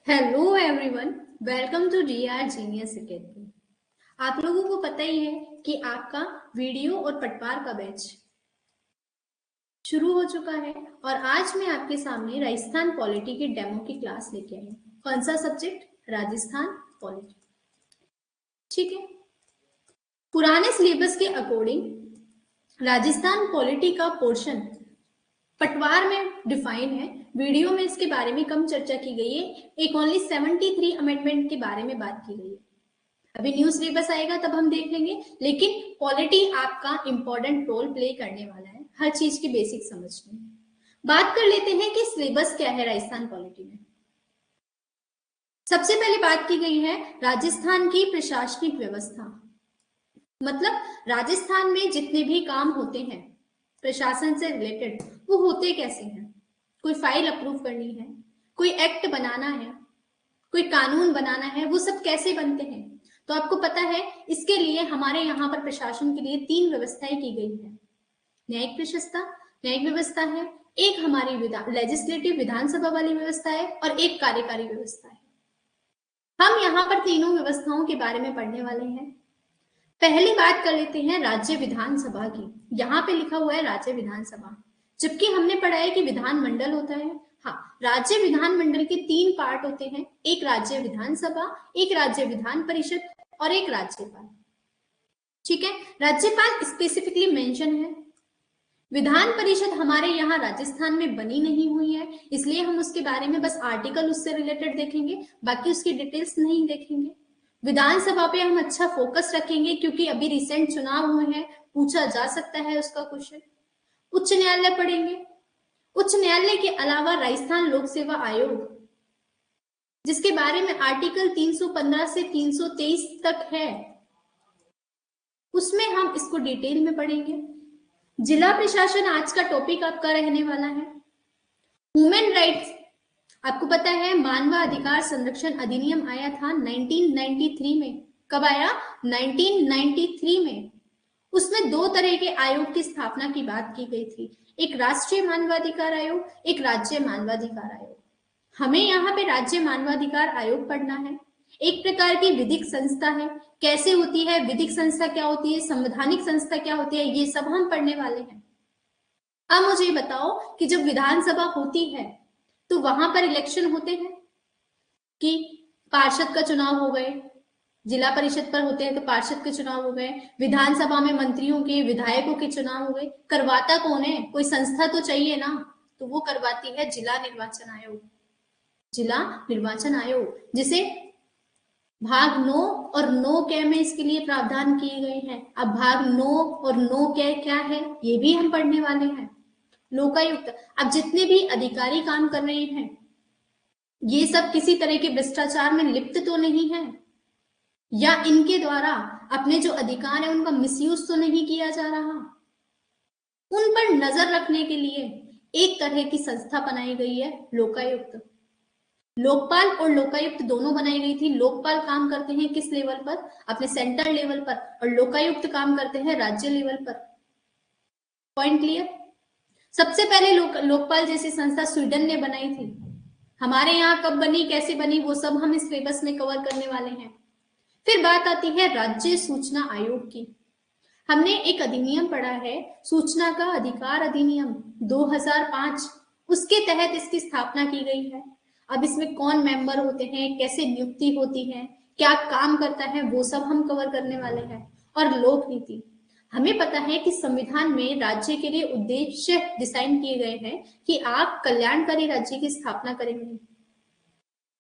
Hello everyone, welcome to DR genius academy. आप लोगों को पता ही है कि आपका वीडियो और पटवार का बैच शुरू हो चुका है और आज मैं आपके सामने राजस्थान पॉलिटी की डेमो की क्लास लेके आई हूँ। कौन सा सब्जेक्ट? राजस्थान पॉलिटी। ठीक है। पुराने सिलेबस के अकॉर्डिंग राजस्थान पॉलिटी का पोर्शन पटवार में डिफाइन है। वीडियो में इसके बारे में कम चर्चा की गई है। एक ओनली 73 अमेंडमेंट के बारे में बात की गई है। अभी न्यू सिलेबस आएगा तब हम देख लेंगे, लेकिन पॉलिटी आपका इंपॉर्टेंट रोल प्ले करने वाला है हर चीज की बेसिक समझने में। बात कर लेते हैं कि सिलेबस क्या है राजस्थान पॉलिटी में। सबसे पहले बात की गई है राजस्थान की प्रशासनिक व्यवस्था, मतलब राजस्थान में जितने भी काम होते हैं प्रशासन से रिलेटेड वो होते कैसे हैं। कोई फाइल अप्रूव करनी है, कोई एक्ट बनाना है, कोई कानून बनाना है, वो सब कैसे बनते हैं। तो आपको पता है इसके लिए हमारे यहाँ पर प्रशासन के लिए 3 व्यवस्थाएं की गई है। न्यायिक व्यवस्था है, एक हमारी लेजिस्लेटिव विधानसभा वाली व्यवस्था है और एक कार्यकारी व्यवस्था है। हम यहाँ पर तीनों व्यवस्थाओं के बारे में पढ़ने वाले हैं। पहली बात कर लेते हैं राज्य विधानसभा की। यहाँ पे लिखा हुआ है राज्य विधानसभा, जबकि हमने पढ़ा है कि विधानमंडल होता है। हाँ, राज्य विधानमंडल के 3 पार्ट होते हैं, एक राज्य विधानसभा, एक राज्य विधान परिषद और एक राज्यपाल। ठीक है, राज्यपाल स्पेसिफिकली मेंशन है। विधान परिषद हमारे यहाँ राजस्थान में बनी नहीं हुई है, इसलिए हम उसके बारे में बस आर्टिकल उससे रिलेटेड देखेंगे, बाकी उसकी डिटेल्स नहीं देखेंगे। विधानसभा पे हम अच्छा फोकस रखेंगे क्योंकि अभी रिसेंट चुनाव हुए हैं, पूछा जा सकता है उसका क्वेश्चन। उच्च न्यायालय पढ़ेंगे। उच्च न्यायालय के अलावा राजस्थान लोक सेवा आयोग, जिसके बारे में आर्टिकल 315 से 323 तक है, उसमें हम इसको डिटेल में पढ़ेंगे। जिला प्रशासन आज का टॉपिक आपका रहने वाला है। ह्यूमन राइट्स, आपको पता है मानवाधिकार संरक्षण अधिनियम आया था 1993 में। कब आया? 1993 में। उसमें 2 तरह के आयोग की स्थापना की बात की गई थी, एक राष्ट्रीय मानवाधिकार आयोग, एक राज्य मानवाधिकार आयोग। हमें यहाँ पे राज्य मानवाधिकार आयोग पढ़ना है। एक प्रकार की विधिक संस्था है, कैसे होती है, विधिक संस्था क्या होती है, संवैधानिक संस्था क्या होती है, ये सब हम पढ़ने वाले हैं। अब मुझे बताओ कि जब विधानसभा होती है तो वहां पर इलेक्शन होते हैं कि पार्षद का चुनाव हो गए, जिला परिषद पर होते हैं तो पार्षद के चुनाव हो गए, विधानसभा में मंत्रियों के, विधायकों के चुनाव हो गए। करवाता कौन है? कोई संस्था तो चाहिए ना, तो वो करवाती है जिला निर्वाचन आयोग। जिला निर्वाचन आयोग, जिसे भाग 9 और 9 में इसके लिए प्रावधान किए गए हैं। अब भाग 9 और 9 क्या है ये भी हम पढ़ने वाले हैं। लोकायुक्त, अब जितने भी अधिकारी काम कर रहे हैं ये सब किसी तरह के भ्रष्टाचार में लिप्त तो नहीं है, या इनके द्वारा अपने जो अधिकार है उनका मिसयूज तो नहीं किया जा रहा। उन पर नजर रखने के लिए एक तरह की संस्था बनाई गई है, लोकायुक्त। लोकपाल और लोकायुक्त दोनों बनाई गई थी। लोकपाल काम करते हैं किस लेवल पर? अपने सेंटर लेवल पर, और लोकायुक्त काम करते हैं राज्य लेवल पर। Point clear? सबसे पहले लोकपाल जैसी संस्था स्वीडन ने बनाई थी। हमारे यहाँ कब बनी, कैसे बनी, वो सब हम इस सिलेबस में कवर करने वाले हैं। फिर बात आती है राज्य सूचना आयोग की। हमने एक अधिनियम पढ़ा है, सूचना का अधिकार अधिनियम 2005, उसके तहत इसकी स्थापना की गई है। अब इसमें कौन मेंबर होते हैं, कैसे नियुक्ति होती है, क्या काम करता है, वो सब हम कवर करने वाले हैं। और लोक नीति, हमें पता है कि संविधान में राज्य के लिए उद्देश्य डिसाइन किए गए हैं कि आप कल्याणकारी राज्य की स्थापना करेंगे,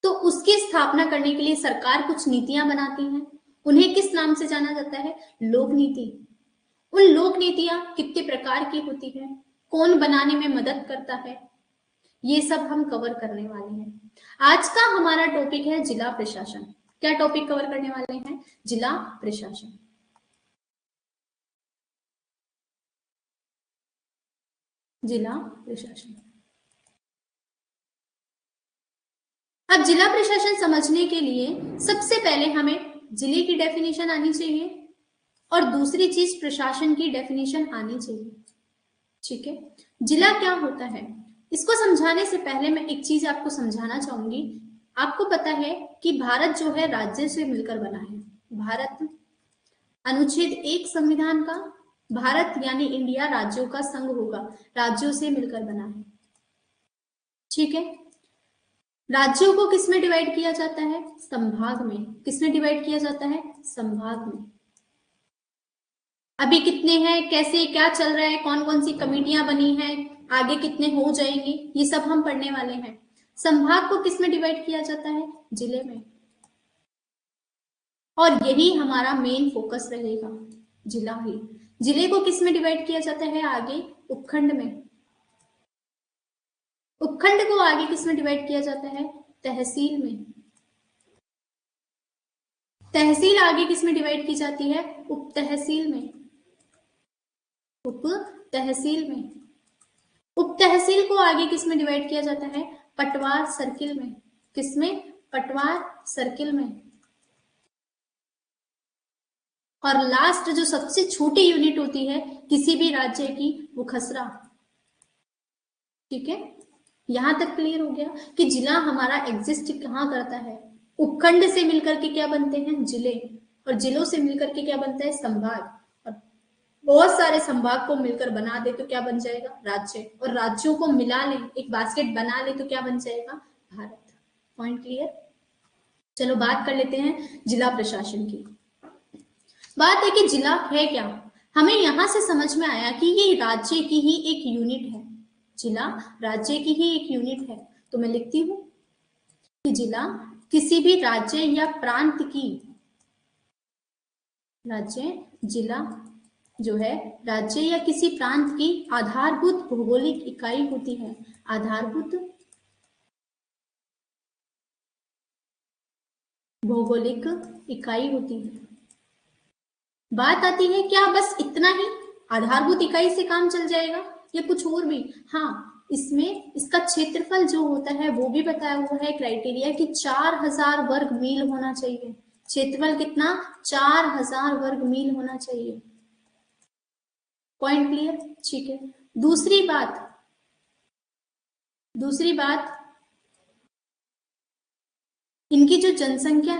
तो उसकी स्थापना करने के लिए सरकार कुछ नीतियां बनाती है। उन्हें किस नाम से जाना जाता है? लोक नीति। उन लोक नीतियां कितने प्रकार की होती है, कौन बनाने में मदद करता है, ये सब हम कवर करने वाले हैं। आज का हमारा टॉपिक है जिला प्रशासन। क्या टॉपिक कवर करने वाले हैं? जिला प्रशासन। जिला प्रशासन। अब जिला प्रशासन समझने के लिए सबसे पहले हमें जिले की डेफिनेशन आनी चाहिए और दूसरी चीज प्रशासन की डेफिनेशन आनी चाहिए। ठीक है, जिला क्या होता है इसको समझाने से पहले मैं एक चीज आपको समझाना चाहूंगी आपको पता है कि भारत जो है राज्य से मिलकर बना है। भारत अनुच्छेद 1 संविधान का, भारत यानी इंडिया राज्यों का संघ होगा, राज्यों से मिलकर बना है। ठीक है, राज्यों को किस में डिवाइड किया जाता है? संभाग में। किस में डिवाइड किया जाता है? संभाग में। अभी कितने हैं, कैसे क्या चल रहा है, कौन कौन सी कमेटियां बनी हैं, आगे कितने हो जाएंगे, ये सब हम पढ़ने वाले हैं। संभाग को किस में डिवाइड किया जाता है? जिले में। और यही हमारा मेन फोकस रहेगा, जिला ही। जिले को किस में डिवाइड किया जाता है आगे? उपखंड में। उपखंड को आगे किस में डिवाइड किया जाता है? तहसील में। तहसील आगे किस में डिवाइड की जाती है? उप तहसील में। उप तहसील में। उप तहसील को आगे किस में डिवाइड किया जाता है? पटवार सर्किल में। किसमें? पटवार सर्किल में। और लास्ट जो सबसे छोटी यूनिट होती है किसी भी राज्य की, वो खसरा। ठीक है, यहां तक क्लियर हो गया कि जिला हमारा एग्जिस्ट कहां करता है? उपखंड से मिलकर के क्या बनते हैं? जिले। और जिलों से मिलकर के क्या बनता है? संभाग। और बहुत सारे संभाग को मिलकर बना दे तो क्या बन जाएगा? राज्य। और राज्यों को मिला ले, एक बास्केट बना ले तो क्या बन जाएगा? भारत। Point clear? चलो बात कर लेते हैं जिला प्रशासन की। बात है कि जिला है क्या। हमें यहां से समझ में आया कि ये राज्य की ही एक यूनिट है। जिला राज्य की ही एक यूनिट है। तो मैं लिखती हूं कि जिला किसी भी राज्य या प्रांत की, राज्य जिला जो है राज्य या किसी प्रांत की आधारभूत भौगोलिक इकाई होती है। आधारभूत भौगोलिक इकाई होती है। बात आती है क्या बस इतना ही आधारभूत इकाई से काम चल जाएगा या कुछ और भी? हाँ, इसमें इसका क्षेत्रफल जो होता है वो भी बताया हुआ है क्राइटेरिया कि 4000 वर्ग मील होना चाहिए। क्षेत्रफल कितना? 4000 वर्ग मील होना चाहिए। Point clear? ठीक है, दूसरी बात इनकी जो जनसंख्या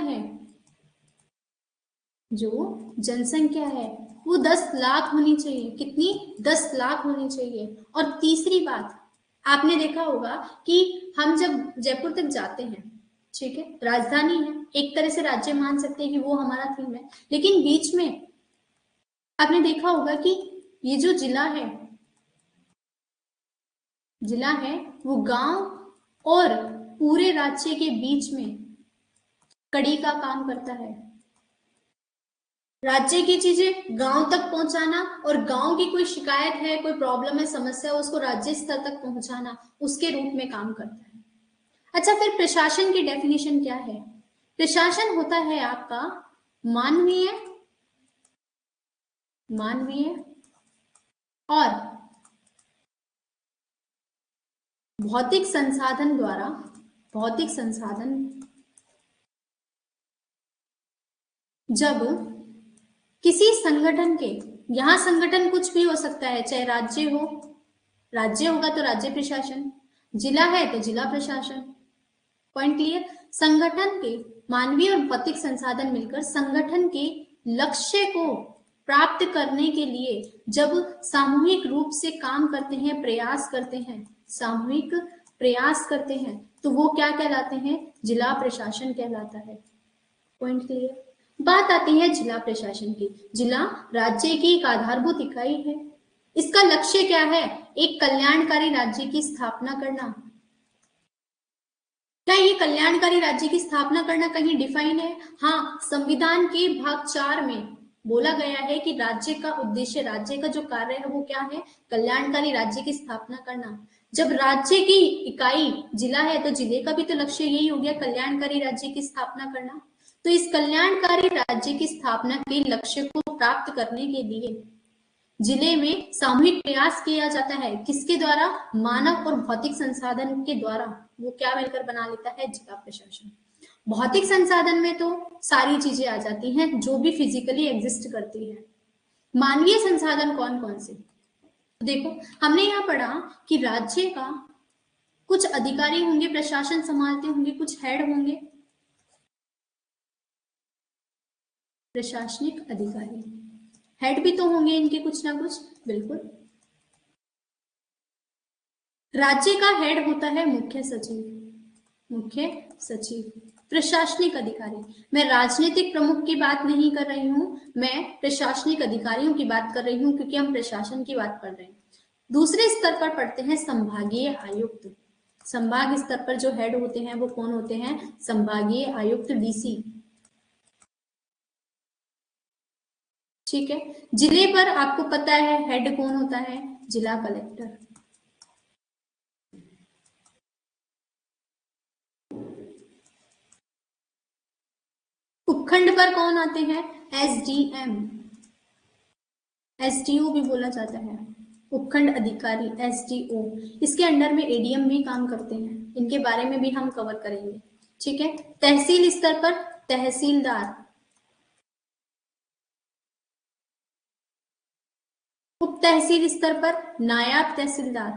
है, वो 10 लाख होनी चाहिए। कितनी? 10 लाख होनी चाहिए। और तीसरी बात, आपने देखा होगा कि हम जब जयपुर तक जाते हैं, ठीक है, राजधानी है, एक तरह से राज्य मान सकते हैं कि वो हमारा थीम है, लेकिन बीच में आपने देखा होगा कि ये जो जिला है वो गांव और पूरे राज्य के बीच में कड़ी का काम करता है। राज्य की चीजें गांव तक पहुंचाना और गांव की कोई शिकायत है, कोई प्रॉब्लम है, समस्या है, उसको राज्य स्तर तक पहुंचाना, उसके रूप में काम करता है। अच्छा, फिर प्रशासन की डेफिनेशन क्या है? प्रशासन होता है आपका मानवीय और भौतिक संसाधन द्वारा, जब किसी संगठन के, यहां संगठन कुछ भी हो सकता है, चाहे राज्य होगा तो राज्य प्रशासन, जिला है तो जिला प्रशासन। Point clear? संगठन के मानवीय और भौतिक संसाधन मिलकर संगठन के लक्ष्य को प्राप्त करने के लिए जब सामूहिक रूप से काम करते हैं, सामूहिक प्रयास करते हैं, तो वो क्या कहलाते हैं? जिला प्रशासन कहलाता है। Point clear? बात आती है जिला प्रशासन की। जिला राज्य की एक आधारभूत इकाई है। इसका लक्ष्य क्या है? एक कल्याणकारी राज्य की स्थापना करना। क्या ये कल्याणकारी राज्य की स्थापना करना कहीं डिफाइन है? हाँ, संविधान के भाग 4 में बोला गया है कि राज्य का उद्देश्य, राज्य का जो कार्य है वो क्या है? कल्याणकारी राज्य की स्थापना करना। जब राज्य की इकाई जिला है तो जिले का भी तो लक्ष्य यही हो गया, कल्याणकारी राज्य की स्थापना करना। तो इस कल्याणकारी राज्य की स्थापना के लक्ष्य को प्राप्त करने के लिए जिले में सामूहिक प्रयास किया जाता है। किसके द्वारा? मानव और भौतिक संसाधन के द्वारा। वो क्या मिलकर बना लेता है? जिला प्रशासन। भौतिक संसाधन में तो सारी चीजें आ जाती हैं जो भी फिजिकली एग्जिस्ट करती है। मानवीय संसाधन कौन कौन से? देखो, हमने यहाँ पढ़ा कि राज्य का कुछ अधिकारी होंगे, प्रशासन संभालते होंगे, कुछ हेड होंगे, प्रशासनिक अधिकारी, हेड भी तो होंगे इनके कुछ ना कुछ, बिल्कुल। राज्य का हेड होता है मुख्य सचिव, मुख्य सचिव। प्रशासनिक अधिकारी, मैं राजनीतिक प्रमुख की बात नहीं कर रही हूं, मैं प्रशासनिक अधिकारियों की बात कर रही हूं, क्योंकि हम प्रशासन की बात कर रहे हैं। दूसरे स्तर पर पढ़ते हैं संभागीय आयुक्त। संभाग स्तर पर जो हेड होते हैं वो कौन होते हैं? संभागीय आयुक्त, डीसी। ठीक है। जिले पर आपको पता है हेड कौन होता है? जिला कलेक्टर। उपखंड पर कौन आते हैं? एसडीएम, एसडीओ भी बोला जाता है, उपखंड अधिकारी, एसडीओ। इसके अंडर में एडीएम भी काम करते हैं, इनके बारे में भी हम कवर करेंगे। ठीक है। तहसील स्तर पर तहसीलदार, उप तहसील स्तर पर नायब तहसीलदार,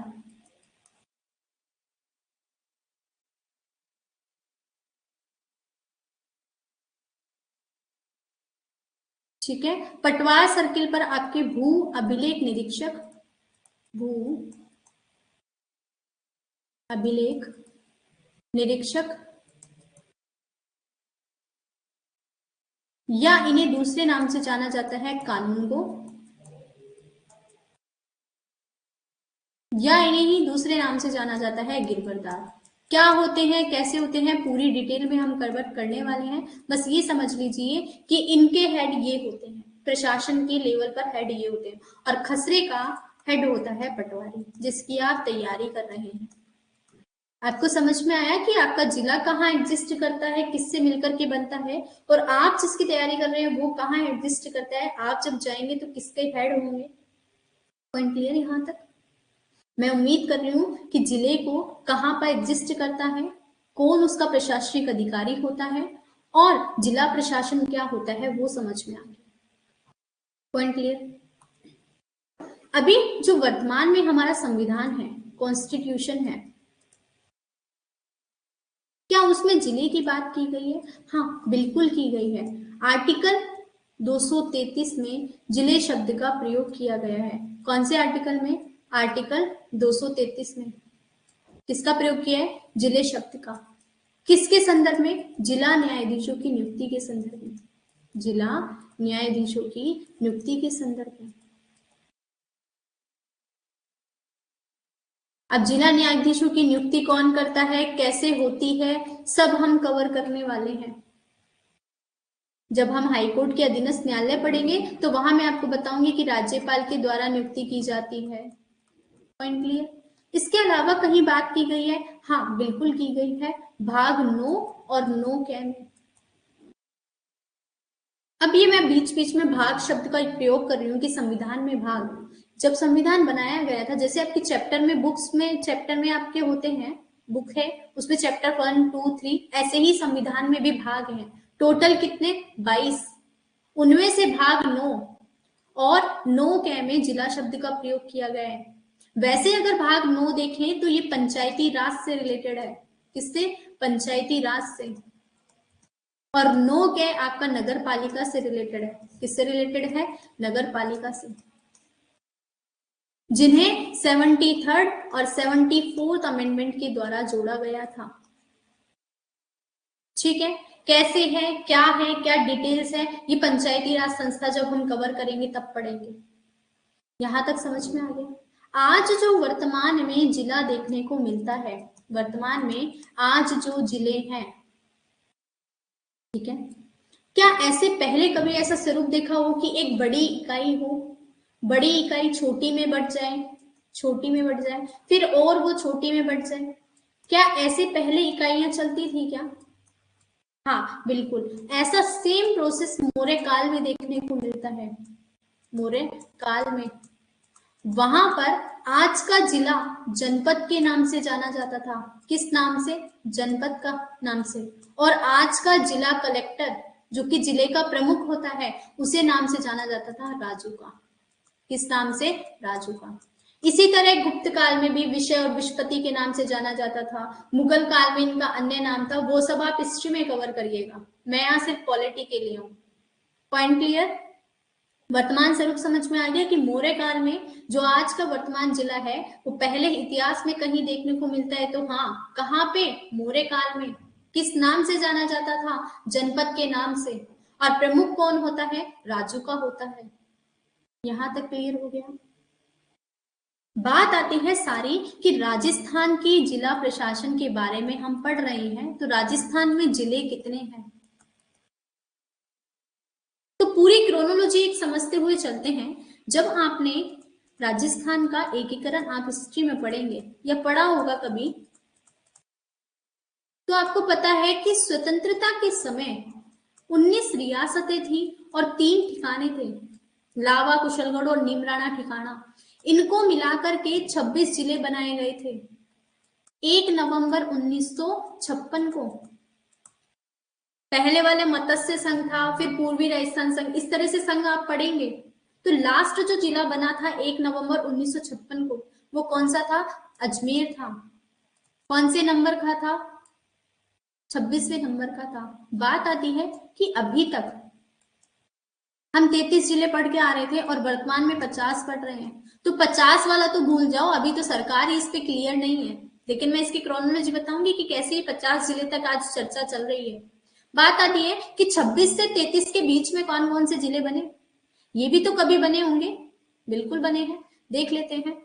ठीक है। पटवार सर्किल पर आपके भू अभिलेख निरीक्षक, भू अभिलेख निरीक्षक, या इन्हें दूसरे नाम से जाना जाता है कानूनगो, या इन्हें ही दूसरे नाम से जाना जाता है गिरबरदार। क्या होते हैं, कैसे होते हैं, पूरी डिटेल में हम कवर करने वाले हैं। बस ये समझ लीजिए कि इनके हेड ये होते हैं, प्रशासन के लेवल पर हेड ये होते हैं, और खसरे का हेड होता है पटवारी, जिसकी आप तैयारी कर रहे हैं। आपको समझ में आया कि आपका जिला कहाँ एग्जिस्ट करता है, किससे मिलकर के बनता है, और आप जिसकी तैयारी कर रहे हैं वो कहाँ एग्जिस्ट करता है। आप जब जाएंगे तो किसके हेड होंगे। पॉइंट क्लियर यहाँ तक? मैं उम्मीद कर रही हूँ कि जिले को कहाँ पर एग्जिस्ट करता है, कौन उसका प्रशासनिक अधिकारी होता है, और जिला प्रशासन क्या होता है वो समझ में आ गया। Point clear? अभी जो वर्तमान में हमारा संविधान है, कॉन्स्टिट्यूशन है, क्या उसमें जिले की बात की गई है? हाँ, बिल्कुल की गई है। आर्टिकल 233 में जिले शब्द का प्रयोग किया गया है। कौन से आर्टिकल में? आर्टिकल 233 में किसका प्रयोग किया है? जिले शब्द का। किसके संदर्भ में? जिला न्यायाधीशों की नियुक्ति के संदर्भ में, जिला न्यायाधीशों की नियुक्ति के संदर्भ में। अब जिला न्यायाधीशों की नियुक्ति कौन करता है, कैसे होती है, सब हम कवर करने वाले हैं। जब हम हाईकोर्ट के अधीनस्थ न्यायालय पढ़ेंगे तो वहां मैं आपको बताऊंगी कि राज्यपाल के द्वारा नियुक्ति की जाती है। Point clear? इसके अलावा कहीं बात की गई है? हाँ, बिल्कुल की गई है, भाग 9 और 9 कै में। अब ये मैं बीच बीच में भाग शब्द का प्रयोग कर रही हूँ कि संविधान में भाग, जब संविधान बनाया गया था, जैसे आपके चैप्टर में, बुक्स में, चैप्टर में आपके होते हैं, बुक है उसमें चैप्टर 1, 2, 3, ऐसे ही संविधान में भी भाग हैं। टोटल कितने? 22। उनमें से भाग 9 और 9 कै में जिला शब्द का प्रयोग किया गया है। वैसे अगर भाग 9 देखें तो ये पंचायती राज से रिलेटेड है। किससे? पंचायती राज से। और 9 कै आपका नगर पालिका से रिलेटेड है। किससे रिलेटेड है? नगर पालिका से, जिन्हें 73rd और 74th अमेंडमेंट के द्वारा जोड़ा गया था। ठीक है। कैसे है, क्या है, क्या डिटेल्स है, ये पंचायती राज संस्था जब हम कवर करेंगे तब पढ़ेंगे। यहां तक समझ में आ गया? आज जो वर्तमान में जिला देखने को मिलता है, वर्तमान में आज जो जिले हैं, ठीक है, क्या ऐसे पहले कभी ऐसा स्वरूप देखा हो कि एक बड़ी इकाई हो, बड़ी इकाई छोटी में बढ़ जाए, छोटी में बढ़ जाए, फिर और वो छोटी में बढ़ जाए? क्या ऐसे पहले इकाइयां चलती थी क्या? हाँ, बिल्कुल ऐसा सेम प्रोसेस मौर्य काल में देखने को मिलता है। मौर्य काल में वहां पर आज का जिला जनपद के नाम से जाना जाता था। किस नाम से? जनपद का नाम से। और आज का जिला कलेक्टर, जो कि जिले का प्रमुख होता है, उसे नाम से जाना जाता था राजू का। किस नाम से? राजू का। इसी तरह गुप्त काल में भी विषय और विषपति के नाम से जाना जाता था। मुगल काल में इनका अन्य नाम था, वो सब आप हिस्ट्री में कवर करिएगा। मैं यहाँ सिर्फ पॉलिटी के लिए हूँ। Point clear? वर्तमान स्वरूप समझ में आ गया कि मौर्य काल में जो आज का वर्तमान जिला है वो पहले इतिहास में कहीं देखने को मिलता है, तो हाँ, कहाँ पे? मौर्य काल में। किस नाम से जाना जाता था? जनपद के नाम से। और प्रमुख कौन होता है? राजू का होता है। यहां तक क्लियर हो गया? बात आती है सारी कि राजस्थान की जिला प्रशासन के बारे में हम पढ़ रहे हैं, तो राजस्थान में जिले कितने हैं? तो पूरी क्रोनोलॉजी एक समझते हुए चलते हैं। जब आपने राजस्थान का एकीकरण आप हिस्ट्री में पढ़ेंगे या पढ़ा होगा कभी, तो आपको पता है कि स्वतंत्रता के समय 19 रियासतें थी और 3 ठिकाने थे, लावा, कुशलगढ़ और नीमराणा ठिकाना। इनको मिलाकर के 26 जिले बनाए गए थे 1 नवंबर 1956 को। पहले वाले मत्स्य संघ था, फिर पूर्वी राजस्थान संघ, इस तरह से संघ आप पढ़ेंगे। तो लास्ट जो जिला बना था 1 नवंबर 1956 को, वो कौन सा था? अजमेर था। कौन से नंबर का था? 26वें नंबर का था। बात आती है कि अभी तक हम 33 जिले पढ़ के आ रहे थे और वर्तमान में 50 पढ़ रहे हैं। तो 50 वाला तो भूल जाओ, अभी तो सरकार ही इस पे क्लियर नहीं है। लेकिन मैं इसकी क्रोनोलॉजी बताऊंगी कि कैसे ये 50 जिले तक आज चर्चा चल रही है। बात आती है कि 26 से 33 के बीच में कौन कौन से जिले बने? ये भी तो कभी बने होंगे। बिल्कुल बने हैं, देख लेते हैं।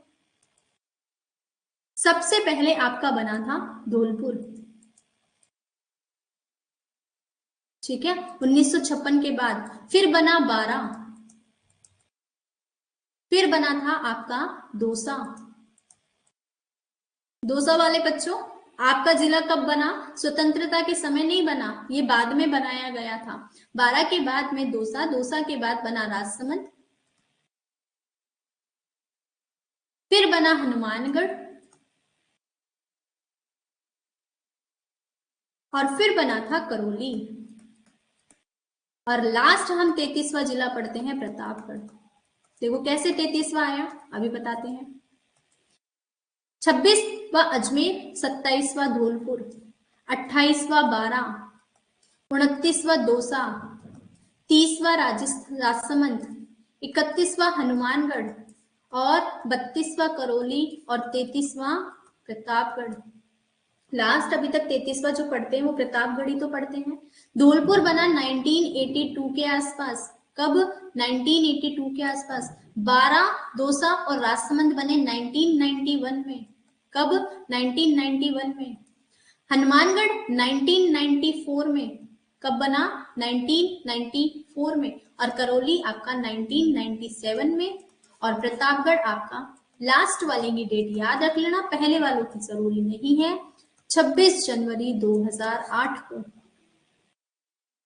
सबसे पहले आपका बना था धौलपुर, ठीक है, 1956 के बाद। फिर बना बारा, फिर बना था आपका दौसा। दौसा वाले बच्चों, आपका जिला कब बना? स्वतंत्रता के समय नहीं बना, ये बाद में बनाया गया था। 12 के बाद में दौसा, दौसा के बाद बना राजसमंद, फिर बना हनुमानगढ़, और फिर बना था करौली। और लास्ट हम 33वां जिला पढ़ते हैं प्रतापगढ़। देखो कैसे 33वां आया, अभी बताते हैं। 26वां अजमेर, 27वां धौलपुर, 28वां बारा, 29वां दौसा, 30वां राजसमंद, 31वां हनुमानगढ़, और 32वां करौली, और 33वां प्रतापगढ़। लास्ट अभी तक 33वां जो पढ़ते हैं वो प्रतापगढ़ ही तो पढ़ते हैं। धौलपुर बना 1982 के आसपास। कब? 1982 के आसपास। 12, दौसा और राजसमंद बने 1991 में। कब? 1991 में। हनुमानगढ़ 1994 में। कब बना? 1994 में। और करौली आपका 1997 में। और प्रतापगढ़ आपका, लास्ट वाले की डेट याद रख लेना, पहले वालों की जरूरी नहीं है, 26 जनवरी 2008 को।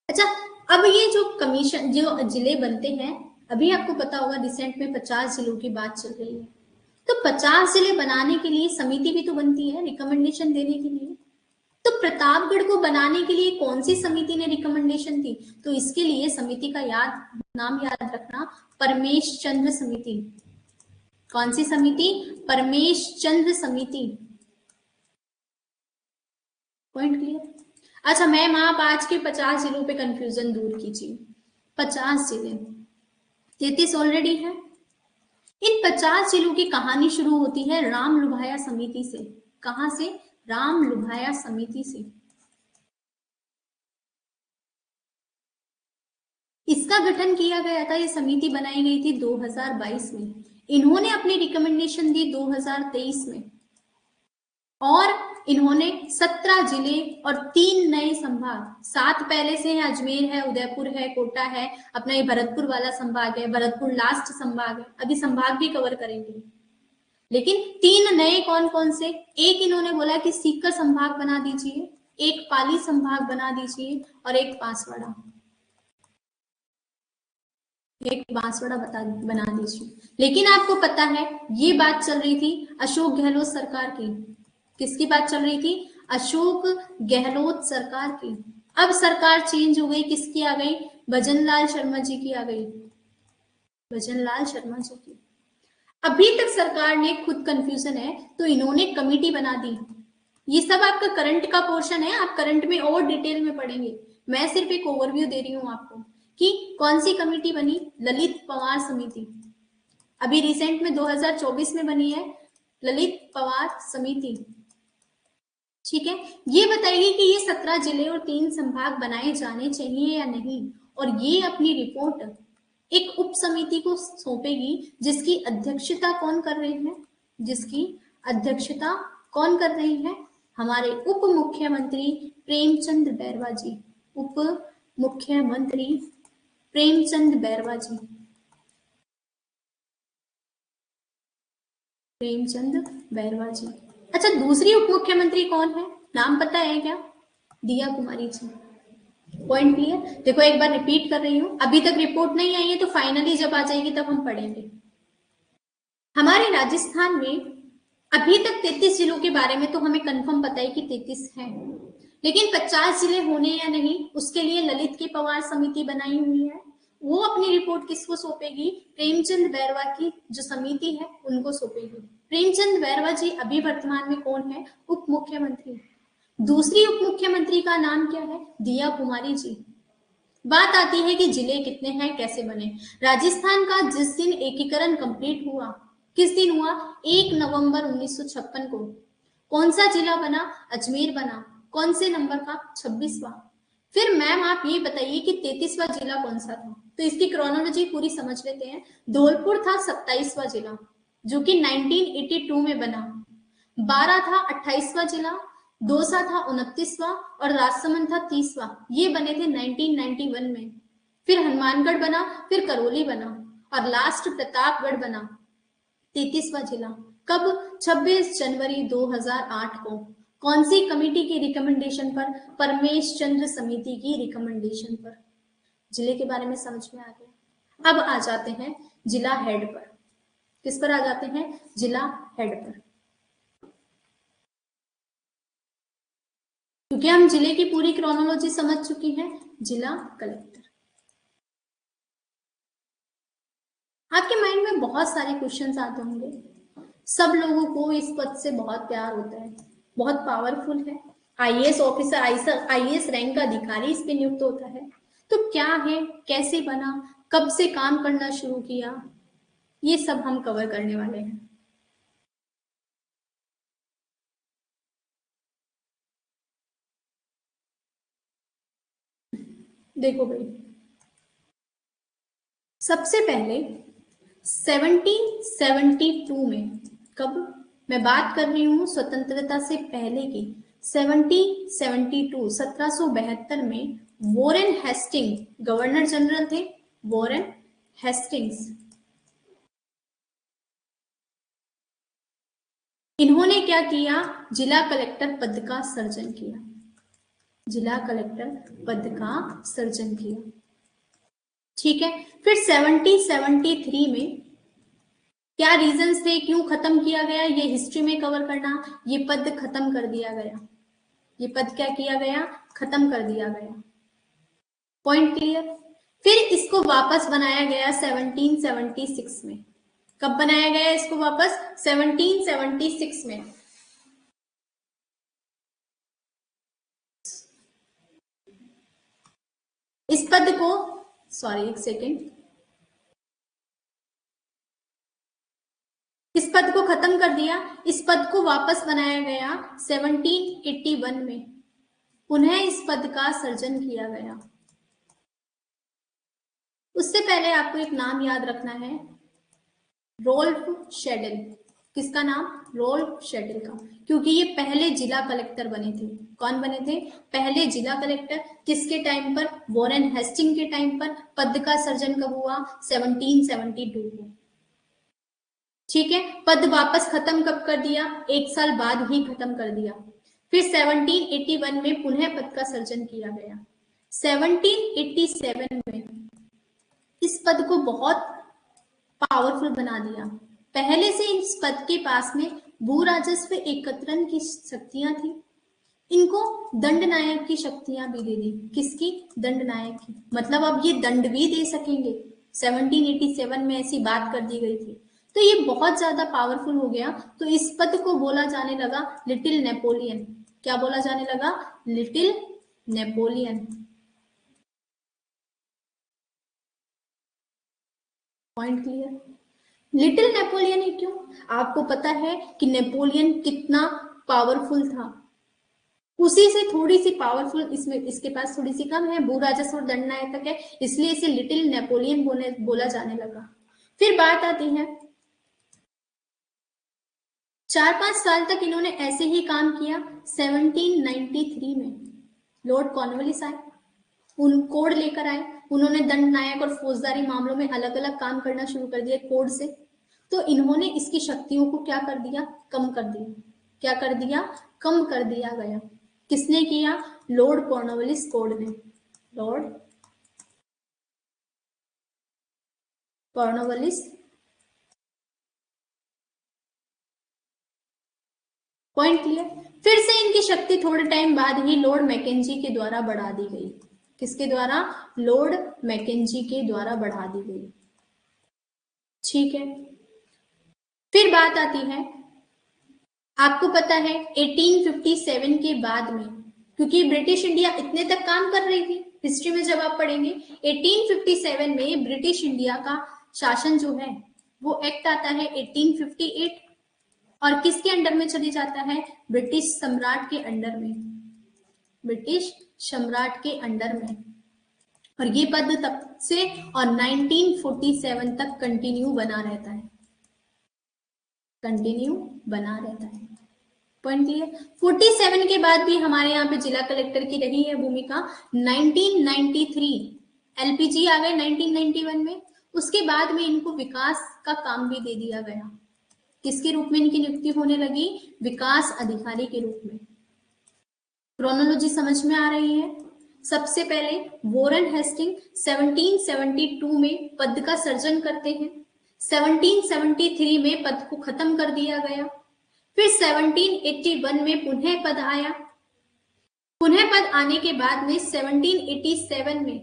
अच्छा, अब ये जो कमीशन, जो जिले बनते हैं, अभी आपको पता होगा रिसेंट में 50 जिलों की बात चल रही है। तो 50 जिले बनाने के लिए समिति भी तो बनती है रिकमेंडेशन देने के लिए। तो प्रतापगढ़ को बनाने के लिए कौन सी समिति ने रिकमेंडेशन दी? तो इसके लिए समिति का नाम याद रखना, परमेश चंद्र समिति। कौन सी समिति? परमेश चंद्र समिति। Point clear? अच्छा मैम, आप आज के 50 जिलों पे कंफ्यूजन दूर कीजिए। 50 जिले, 33 ऑलरेडी है। इन 50 जिलों की कहानी शुरू होती है राम लुभाया समिति से। कहां से? राम लुभाया समिति से। इसका गठन किया गया था, ये समिति बनाई गई थी 2022 में। इन्होंने अपनी रिकमेंडेशन दी 2023 में, और इन्होंने 17 जिले और 3 नए संभाग, 7 पहले से हैं, अजमेर है, उदयपुर है, कोटा है, अपना ये भरतपुर वाला संभाग है, भरतपुर लास्ट संभाग है, अभी संभाग भी कवर करेंगे। लेकिन 3 नए कौन कौन से? एक इन्होंने बोला कि सीकर संभाग बना दीजिए, एक पाली संभाग बना दीजिए, और एक बांसवाड़ा, बना दीजिए। लेकिन आपको पता है ये बात चल रही थी अशोक गहलोत सरकार की। किसकी बात चल रही थी? अशोक गहलोत सरकार की। अब सरकार चेंज हो गई, किसकी आ गई? भजनलाल शर्मा जी की आ गई, भजनलाल शर्मा जी की। अभी तक सरकार ने खुद कंफ्यूजन है तो इन्होंने कमेटी बना दी। ये सब आपका करंट का पोर्शन है, आप करंट में और डिटेल में पढ़ेंगे। मैं सिर्फ एक ओवरव्यू दे रही हूँ आपको कि कौन सी कमेटी बनी, ललित पंवार समिति। अभी रिसेंट में 2024 में बनी है ललित पंवार समिति। ठीक है, ये बताइए कि ये 17 जिले और 3 संभाग बनाए जाने चाहिए या नहीं, और ये अपनी रिपोर्ट एक उप समिति को सौंपेगी जिसकी अध्यक्षता कौन कर रहे हैं, जिसकी अध्यक्षता कौन कर रहे हैं, हमारे उप मुख्यमंत्री प्रेमचंद बैरवा जी। उप मुख्यमंत्री प्रेमचंद बैरवा जी, प्रेमचंद बैरवा जी। अच्छा, दूसरी उप मुख्यमंत्री कौन है, नाम पता है क्या? दिया कुमारी जी। Point clear? देखो एक बार रिपीट कर रही हूं, अभी तक रिपोर्ट नहीं आई है तो फाइनली जब आ जाएगी तब हम पढ़ेंगे। हमारे राजस्थान में अभी तक 33 जिलों के बारे में तो हमें कंफर्म पता है कि 33 है, लेकिन 50 जिले होने या नहीं उसके लिए ललित की पंवार समिति बनाई हुई है। वो अपनी रिपोर्ट किसको सौंपेगी? प्रेमचंद बैरवा की जो समिति है उनको सौंपेगी। प्रेमचंद बैरवा जी अभी वर्तमान में कौन है? उप मुख्यमंत्री। दूसरी उप मुख्यमंत्री का नाम क्या है? दिया कुमारी जी। बात आती है कि जिले कितने हैं, कैसे बने। राजस्थान का जिस दिन एकीकरण कंप्लीट हुआ, किस दिन हुआ? 1 नवंबर 1956 को। कौन सा जिला बना? अजमेर बना। कौन से नंबर का? 26वां। फिर मैम आप ये बताइए कि 33वां जिला कौन सा था, तो इसकी क्रोनोलॉजी पूरी समझ लेते हैं। धौलपुर था 27वां जिला जो कि 1982 में बना। 12 था 28वां जिला, दौसा था 29वां और राजसमंद था 30वां। ये बने थे 1991 में। फिर हनुमानगढ़ बना, फिर करौली बना और लास्ट प्रतापगढ़ बना 33वां जिला। कब? 26 जनवरी 2008 को। कौन सी कमेटी की रिकमेंडेशन पर? परमेश चंद्र समिति की रिकमेंडेशन पर। जिले के बारे में समझ में आ गया। अब आ जाते हैं जिला हेड पर। किस पर आ जाते हैं? जिला हेड पर। क्योंकि हम जिले की पूरी क्रोनोलॉजी समझ चुकी हैं। जिला कलेक्टर। आपके माइंड में बहुत सारे क्वेश्चंस आते होंगे। सब लोगों को इस पद से बहुत प्यार होता है, बहुत पावरफुल है। आईएएस ऑफिसर, आईएएस रैंक का अधिकारी इस पे नियुक्त होता है। तो क्या है, कैसे बना, कब से काम करना शुरू किया, ये सब हम कवर करने वाले हैं। देखो भाई, सबसे पहले 1772 में, कब मैं बात कर रही हूं? स्वतंत्रता से पहले की। 1772 1772 में वॉरेन हेस्टिंग गवर्नर जनरल थे। वॉरेन हेस्टिंग्स, इन्होंने क्या किया? जिला कलेक्टर पद का सृजन किया। जिला कलेक्टर पद का सृजन किया। ठीक है, फिर 1773 में क्या रीजंस थे, क्यों खत्म किया गया, ये हिस्ट्री में कवर करना। ये पद खत्म कर दिया गया। ये पद क्या किया गया? खत्म कर दिया गया। Point clear? फिर इसको वापस बनाया गया 1776 में। कब बनाया गया इसको वापस? 1776 में। इस पद को, सॉरी एक सेकेंड, इस पद को खत्म कर दिया। इस पद को वापस बनाया गया 1781 में। पुनः इस पद का सृजन किया गया। उससे पहले आपको एक नाम याद रखना है, रोल्फ शेडल। किसका नाम? रोल्फ शेडल का, क्योंकि ये पहले जिला कलेक्टर बने थे। कौन बने थे? पहले जिला कलेक्टर। किसके टाइम पर? वॉरेन हेस्टिंग के टाइम पर। पद का सृजन कब हुआ? 1772 को। ठीक है, पद वापस खत्म कब कर दिया? 1 साल बाद ही खत्म कर दिया। फिर 1781 में पुनः पद का सृजन किया गया। 1787 में इस पद को बहुत पावरफुल बना दिया। पहले से इस पद के पास में भू राजस्व एकत्रण की शक्तियां थी, इनको दंड नायक की शक्तियां भी दे दी। किसकी? दंड नायक की। मतलब अब ये दंड भी दे सकेंगे। 1787 में ऐसी बात कर दी गई थी। तो ये बहुत ज्यादा पावरफुल हो गया, तो इस पद को बोला जाने लगा लिटिल नेपोलियन। क्या बोला जाने लगा? Little Napoleon. Point clear? Little Napoleon ही क्यों? आपको पता है कि नेपोलियन कितना पावरफुल था, उसी से थोड़ी सी पावरफुल इसमें इसके पास थोड़ी सी कम है, भू राजस्व और दंडनायक है, इसलिए इसे लिटिल नेपोलियन बोला जाने लगा। फिर बात आती है, 4-5 साल तक इन्होंने ऐसे ही काम किया। 1793 में लॉर्ड कॉर्नवालिस आए, उन कोड लेकर आए, उन्होंने दंड नायक और फौजदारी मामलों में अलग अलग काम करना शुरू कर दिया कोड से। तो इन्होंने इसकी शक्तियों को क्या कर दिया? कम कर दिया। क्या कर दिया? कम कर दिया गया। किसने किया? लॉर्ड कॉर्नवालिस कोड ने। Lord Cornwallis. Point clear? फिर से इनकी शक्ति थोड़े टाइम बाद ही लॉर्ड मैकेंजी के द्वारा बढ़ा दी गई। किसके द्वारा? लॉर्ड मैकेंजी के द्वारा बढ़ा दी गई। ठीक है। फिर बात आती है, आपको पता है 1857 के बाद में, क्योंकि ब्रिटिश इंडिया इतने तक काम कर रही थी, हिस्ट्री में जब आप पढ़ेंगे 1857 में ब्रिटिश इंडिया का शासन जो है वो एक्ट आता है 1858, और किसके अंडर में चली जाता है? ब्रिटिश सम्राट के अंडर में। ब्रिटिश सम्राट के अंडर में। और ये पद तब से और 1947 तक कंटिन्यू बना रहता है। कंटिन्यू बना रहता है। Point clear? 47 के बाद भी हमारे यहाँ पे जिला कलेक्टर की रही है भूमिका। 1993 एलपीजी आ गए 1991 में, उसके बाद में इनको विकास का काम भी दे दिया गया। किसके रूप में इनकी नियुक्ति होने लगी? विकास अधिकारी के रूप में। क्रोनोलॉजी समझ में आ रही है? सबसे पहले वॉरेन हेस्टिंग 1772 में पद का सर्जन करते हैं। 1773 में पद को खत्म कर दिया गया। फिर 1781 में पुनः पद आया। पुनः पद आने के बाद में 1787 में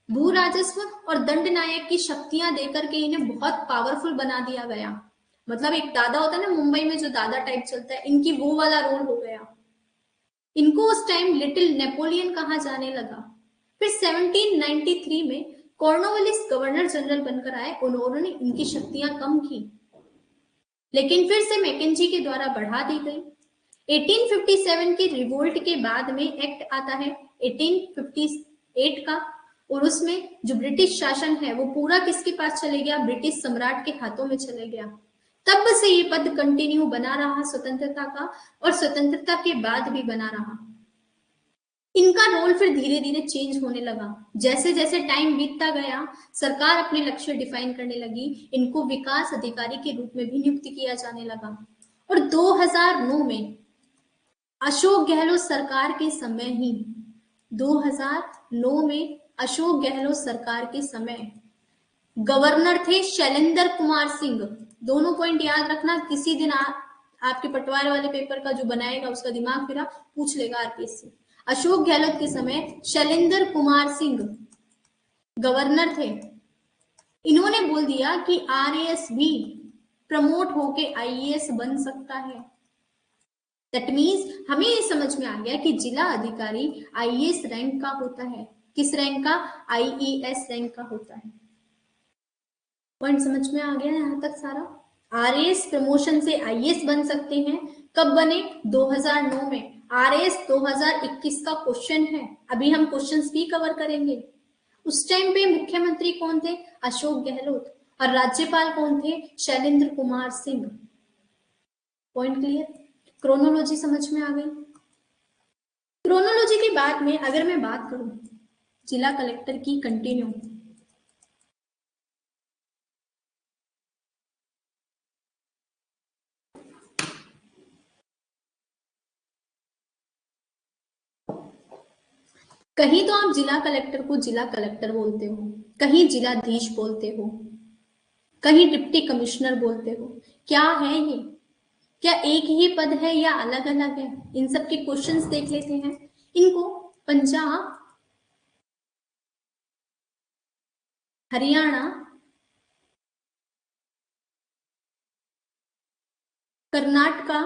भू राजस्व और दंड नायक की शक्तियां देकर के इन्हें बहुत पावरफुल बना दिया गया। मतलब एक दादा होता है ना मुंबई में, जो दादा टाइप चलता है, इनकी वो वाला रोल हो गया। इनको उस टाइम लिटिल नेपोलियन कहा जाने लगा। फिर 1793 में कॉर्नवालिस गवर्नर जनरल बनकर आए, उन्होंने इनकी शक्तियां कम की, लेकिन फिर से मैकेंजी के द्वारा बढ़ा दी गई। 1857 की रिवोल्ट के बाद में एक्ट आता है 1858 का, और उसमें जो ब्रिटिश शासन है वो पूरा किसके पास चले गया? ब्रिटिश सम्राट के हाथों में चले गया। तब से ये पद कंटिन्यू बना रहा स्वतंत्रता का, और स्वतंत्रता के बाद भी बना रहा। इनका रोल फिर धीरे धीरे चेंज होने लगा। जैसे जैसे टाइम बीतता गया, सरकार अपने लक्ष्य डिफाइन करने लगी, इनको विकास अधिकारी के रूप में भी नियुक्त किया जाने लगा। और 2009 में अशोक गहलोत सरकार के समय ही, 2009 में अशोक गहलोत सरकार के समय गवर्नर थे शैलेंद्र कुमार सिंह। दोनों पॉइंट याद रखना, किसी दिन आपके पटवार वाले पेपर का जो बनाएगा उसका दिमाग फिरा, पूछ लेगा आरपीएस से। अशोक गहलोत के समय शैलेंद्र कुमार सिंह गवर्नर थे। इन्होंने बोल दिया कि आरएएस भी प्रमोट होके आईएएस बन सकता है। दैट मीन्स हमें ये समझ में आ गया कि जिला अधिकारी आईएएस रैंक का होता है। किस रैंक का? आईएएस रैंक का होता है। पॉइंट समझ में आ गया यहाँ तक सारा? आरएएस प्रमोशन से आईएएस बन सकते हैं। कब बने? 2009 में। आरएएस 2021 का क्वेश्चन है, अभी हम क्वेश्चंस भी कवर करेंगे। उस टाइम पे मुख्यमंत्री कौन थे? अशोक गहलोत। और राज्यपाल कौन थे? Shailendra Kumar Singh. Point clear? Chronology समझ में आ गई? क्रोनोलॉजी के बाद में अगर मैं बात करूं जिला कलेक्टर की कंटिन्यू, कहीं तो आप जिला कलेक्टर को जिला कलेक्टर बोलते हो, कहीं जिलाधीश बोलते हो, कहीं डिप्टी कमिश्नर बोलते हो। क्या है ये? क्या एक ही पद है या अलग अलग है? इन सब के क्वेश्चंस देख लेते हैं। इनको पंजाब, हरियाणा, कर्नाटका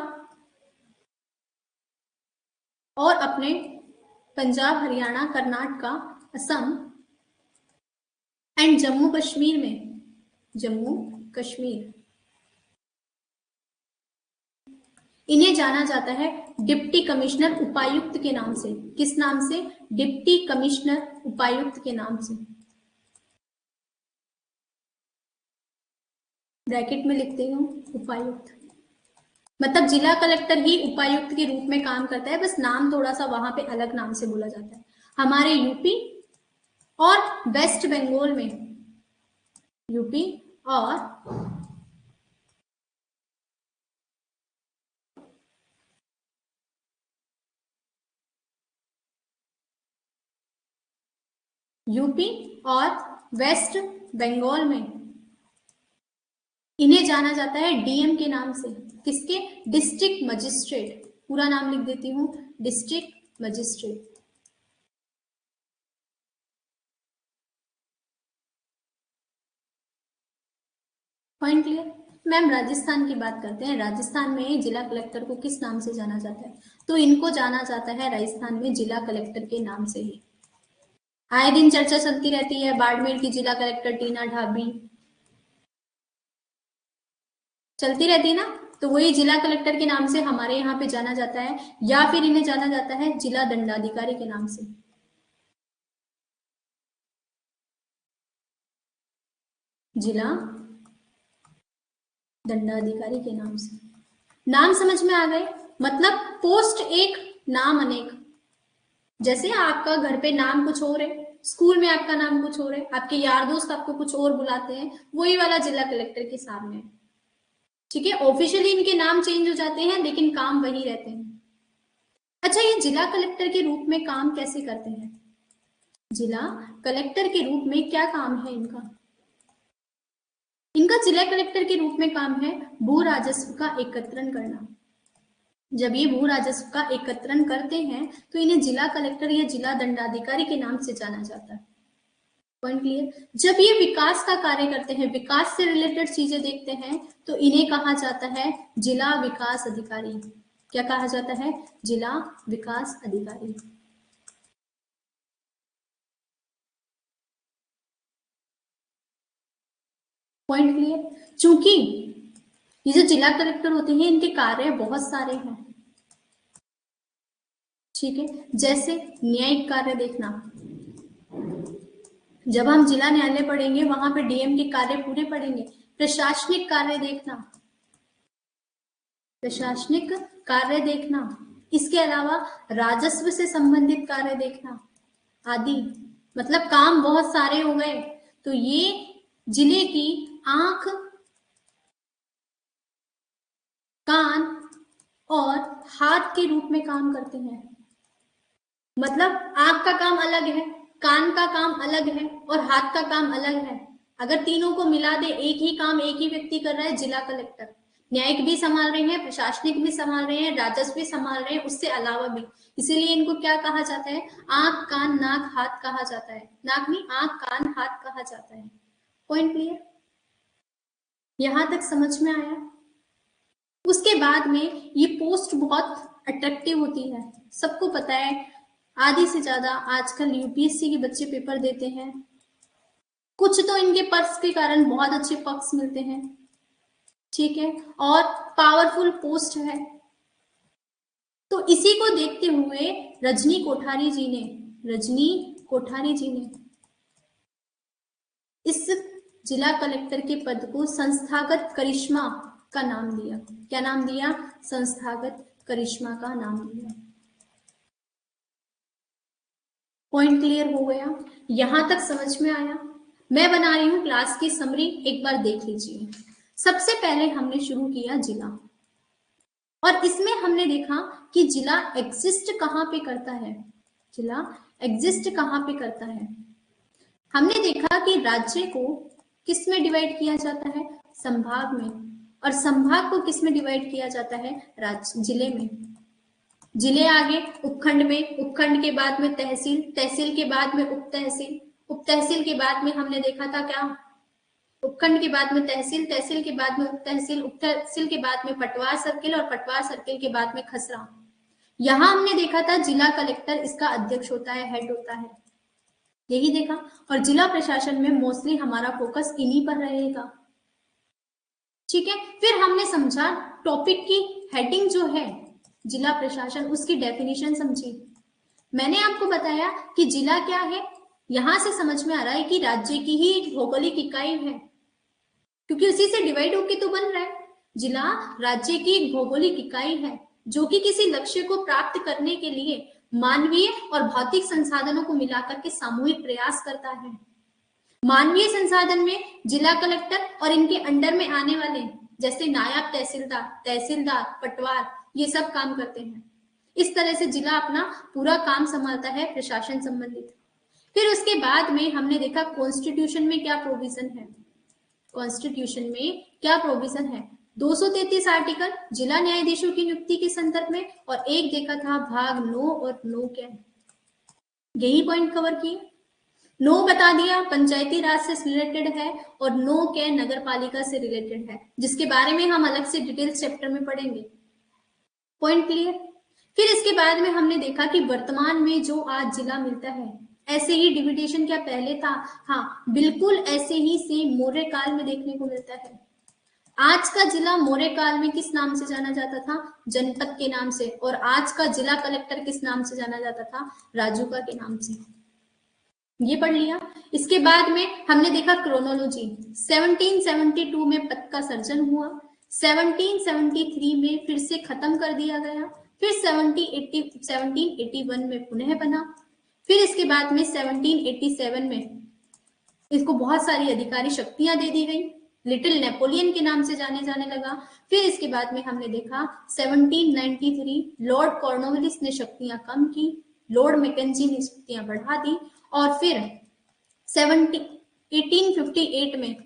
और अपने पंजाब, हरियाणा, कर्नाटका, असम एंड जम्मू कश्मीर में, जम्मू कश्मीर, इन्हें जाना जाता है डिप्टी कमिश्नर उपायुक्त के नाम से। किस नाम से? डिप्टी कमिश्नर उपायुक्त के नाम से। ब्रैकेट में लिखते हूं उपायुक्त, मतलब जिला कलेक्टर ही उपायुक्त के रूप में काम करता है, बस नाम थोड़ा सा वहां पे अलग नाम से बोला जाता है। हमारे यूपी और वेस्ट बंगाल में, यूपी और यूपी और वेस्ट बंगाल में इन्हें जाना जाता है डीएम के नाम से। किसके? District magistrate. पूरा नाम लिख देती हूं, district magistrate. Point clear? Ma'am Rajasthan की बात करते हैं। राजस्थान में जिला कलेक्टर को किस नाम से जाना जाता है? तो इनको जाना जाता है राजस्थान में जिला कलेक्टर के नाम से ही। आए दिन चर्चा चलती रहती है, बाड़मेर की जिला कलेक्टर टीना ढाबी चलती रहती है ना, तो वही जिला कलेक्टर के नाम से हमारे यहाँ पे जाना जाता है, या फिर इन्हें जाना जाता है जिला दंडाधिकारी के नाम से। जिला दंडाधिकारी के नाम से। नाम समझ में आ गए? मतलब पोस्ट एक, नाम अनेक। जैसे आपका घर पे नाम कुछ और है, स्कूल में आपका नाम कुछ और है, आपके यार दोस्त आपको कुछ और बुलाते हैं, वही वाला जिला कलेक्टर के सामने। ठीक है, ऑफिशियली इनके नाम चेंज हो जाते हैं लेकिन काम वही रहते हैं। अच्छा, ये जिला कलेक्टर के रूप में काम कैसे करते हैं? जिला कलेक्टर के रूप में क्या काम है इनका? इनका जिला कलेक्टर के रूप में काम है भू राजस्व का एकत्रण करना। जब ये भू राजस्व का एकत्रण करते हैं तो इन्हें जिला कलेक्टर या जिला दंडाधिकारी के नाम से जाना जाता है। Point clear? जब ये विकास का कार्य करते हैं, विकास से रिलेटेड चीजें देखते हैं, तो इन्हें कहा जाता है जिला विकास अधिकारी। क्या कहा जाता है? जिला विकास अधिकारी। Point clear? चूंकि ये जो जिला कलेक्टर होते हैं इनके कार्य बहुत सारे हैं। ठीक है, जैसे न्यायिक कार्य देखना, जब हम जिला न्यायालय पढ़ेंगे वहां पे डीएम के कार्य पूरे पढ़ेंगे। प्रशासनिक कार्य देखना, प्रशासनिक कार्य देखना, इसके अलावा राजस्व से संबंधित कार्य देखना आदि। मतलब काम बहुत सारे हो गए, तो ये जिले की आंख, कान और हाथ के रूप में काम करते हैं। मतलब आंख का काम अलग है, कान का काम अलग है और हाथ का काम अलग है। अगर तीनों को मिला दे, एक ही काम एक ही व्यक्ति कर रहा है, जिला कलेक्टर। न्यायिक भी संभाल रहे हैं, प्रशासनिक भी संभाल रहे हैं, राजस्व भी संभाल रहे हैं, उससे अलावा भी। इसीलिए इनको क्या कहा जाता है? आंख, कान, नाक, हाथ कहा जाता है। नाक नहीं, आंख, कान, हाथ कहा जाता है। Point clear? यहां तक समझ में आया? उसके बाद में ये पोस्ट बहुत अट्रैक्टिव होती है, सबको पता है। आधी से ज्यादा आजकल यूपीएससी के बच्चे पेपर देते हैं। कुछ तो इनके पर्स के कारण बहुत अच्छे पक्ष मिलते हैं, ठीक है, और पावरफुल पोस्ट है। तो इसी को देखते हुए रजनी कोठारी जी ने इस जिला कलेक्टर के पद को संस्थागत करिश्मा का नाम दिया। क्या नाम दिया? संस्थागत करिश्मा का नाम दिया। पॉइंट क्लियर हो गया? यहां तक समझ में आया? मैं बना रही हूं क्लास की समरी, एक बार देख लीजिए। सबसे पहले हमने शुरू किया जिला, और इसमें हमने देखा कि जिला एग्जिस्ट कहां पे करता है। जिला एग्जिस्ट कहां पे करता है? हमने देखा कि राज्य को किस में डिवाइड किया जाता है? संभाग में। और संभाग को किस में डिवाइड किया जाता है? राज्य, जिले में। जिले आगे उपखंड में, उपखंड के बाद में तहसील, तहसील के बाद में उप तहसील, उप तहसील के बाद में हमने देखा था क्या? उपखंड के बाद में तहसील, तहसील के बाद में उप तहसील, उप तहसील के बाद में पटवार सर्किल और पटवार सर्किल के बाद में खसरा। यहाँ हमने देखा था जिला कलेक्टर इसका अध्यक्ष होता है, हेड होता है, यही देखा। और जिला प्रशासन में मोस्टली हमारा फोकस इन्हीं पर रहेगा, ठीक है। फिर हमने समझा टॉपिक की हेडिंग जो है जिला प्रशासन, उसकी डेफिनेशन समझी। मैंने आपको बताया कि जिला क्या है, यहां से समझ में आ रहा है कि राज्य की ही एक भौगोलिक इकाई है, क्योंकि उसी से डिवाइड होके तो बन रहा है। जिला राज्य की एक भौगोलिक इकाई है जो कि किसी लक्ष्य को प्राप्त करने के लिए मानवीय और भौतिक संसाधनों को मिलाकर के सामूहिक प्रयास करता है। मानवीय संसाधन में जिला कलेक्टर और इनके अंडर में आने वाले जैसे नायब तहसीलदार, तहसीलदार, पटवार, ये सब काम करते हैं। इस तरह से जिला अपना पूरा काम संभालता है प्रशासन संबंधित। फिर उसके बाद में हमने देखा कॉन्स्टिट्यूशन में क्या प्रोविजन है। कॉन्स्टिट्यूशन में क्या प्रोविजन है, 233 आर्टिकल जिला न्यायाधीशों की नियुक्ति के संदर्भ में, और एक देखा था भाग 9 और 9 क्या है, यही पॉइंट कवर किए। 9 बता दिया पंचायती राज से रिलेटेड है और 9 क्या नगर पालिका से रिलेटेड है, जिसके बारे में हम अलग से डिटेल चैप्टर में पढ़ेंगे। Point clear. फिर इसके बाद में हमने देखा कि वर्तमान में जो आज जिला मिलता है, ऐसे ही डिविडेशन क्या पहले था? हाँ, बिल्कुल ऐसे ही सेम मौर्य काल में देखने को मिलता है। आज का जिला मौर्य काल में किस नाम से जाना जाता था? जनपद के नाम से। और आज का जिला कलेक्टर किस नाम से जाना जाता था? राजूका के नाम से। ये पढ़ लिया। इसके बाद में हमने देखा क्रोनोलॉजी। 1772 में पद का सर्जन हुआ, 1773 में फिर से खत्म कर दिया गया, फिर 1781 में पुनः बना, फिर इसके बाद में 1787 में इसको बहुत सारी अधिकारी शक्तियां दे दी गई, लिटिल नेपोलियन के नाम से जाने लगा। फिर इसके बाद में हमने देखा 1793 लॉर्ड कॉर्नवालिस ने शक्तियां कम की, लॉर्ड मैकेंजी ने शक्तियां बढ़ा दी, और फिर 1858 में